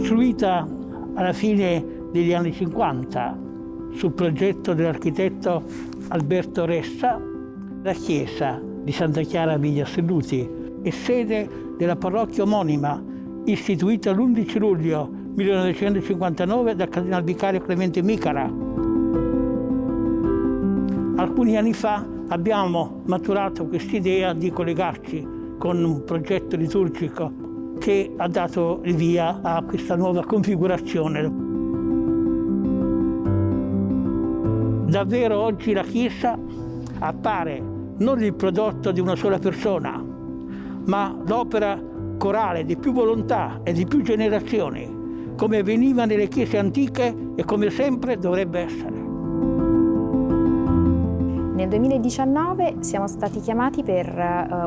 Costruita alla fine degli anni 50 sul progetto dell'architetto Alberto Ressa, la chiesa di Santa Chiara Vigli Assoluti è sede della parrocchia omonima, istituita l'11 luglio 1959 dal cardinal vicario Clemente Micara. Alcuni anni fa abbiamo maturato quest'idea di collegarci con un progetto liturgico che ha dato il via a questa nuova configurazione. Davvero oggi la Chiesa appare non il prodotto di una sola persona, ma l'opera corale di più volontà e di più generazioni, come avveniva nelle chiese antiche e come sempre dovrebbe essere. Nel 2019 siamo stati chiamati per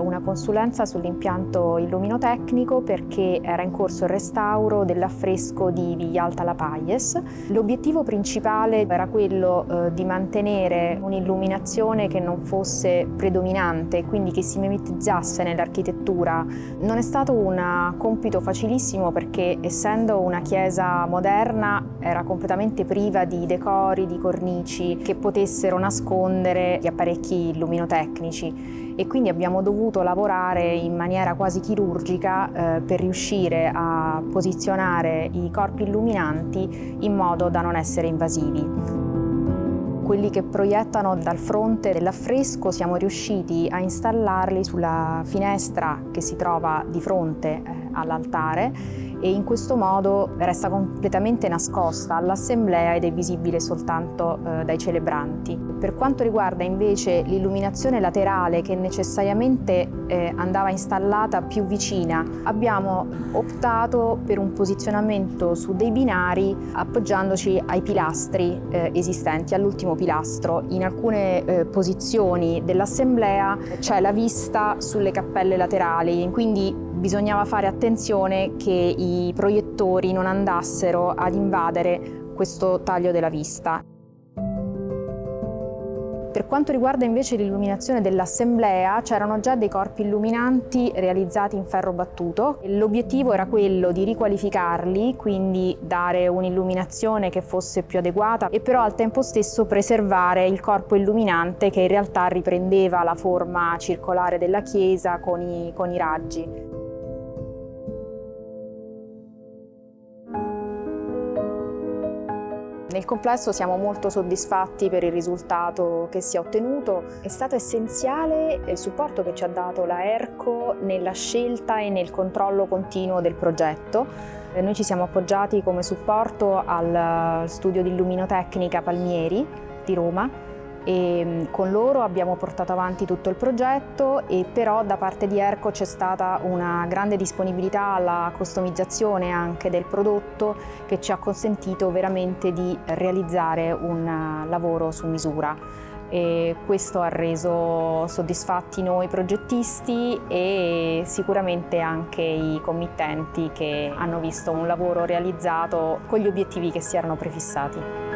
una consulenza sull'impianto illuminotecnico perché era in corso il restauro dell'affresco di Viglialta La Paies. L'obiettivo principale era quello di mantenere un'illuminazione che non fosse predominante, quindi che si mimetizzasse nell'architettura. Non è stato un compito facilissimo perché, essendo una chiesa moderna, era completamente priva di decori, di cornici che potessero nascondere gli apparecchi illuminotecnici, e quindi abbiamo dovuto lavorare in maniera quasi chirurgica per riuscire a posizionare i corpi illuminanti in modo da non essere invasivi. Quelli che proiettano dal fronte dell'affresco siamo riusciti a installarli sulla finestra che si trova di fronte all'altare, e in questo modo resta completamente nascosta all'assemblea ed è visibile soltanto dai celebranti. Per quanto riguarda invece l'illuminazione laterale, che necessariamente andava installata più vicina, abbiamo optato per un posizionamento su dei binari appoggiandoci ai pilastri esistenti, all'ultimo pilastro. In alcune posizioni dell'assemblea c'è la vista sulle cappelle laterali, quindi bisognava fare attenzione che i proiettori non andassero ad invadere questo taglio della vista. Per quanto riguarda invece l'illuminazione dell'assemblea, c'erano già dei corpi illuminanti realizzati in ferro battuto. L'obiettivo era quello di riqualificarli, quindi dare un'illuminazione che fosse più adeguata e però al tempo stesso preservare il corpo illuminante, che in realtà riprendeva la forma circolare della chiesa con i raggi. Nel complesso siamo molto soddisfatti per il risultato che si è ottenuto. È stato essenziale il supporto che ci ha dato la ERCO nella scelta e nel controllo continuo del progetto. Noi ci siamo appoggiati come supporto al studio di illuminotecnica Palmieri di Roma, e con loro abbiamo portato avanti tutto il progetto, e però da parte di ERCO c'è stata una grande disponibilità alla customizzazione anche del prodotto, che ci ha consentito veramente di realizzare un lavoro su misura. E questo ha reso soddisfatti noi progettisti e sicuramente anche i committenti, che hanno visto un lavoro realizzato con gli obiettivi che si erano prefissati.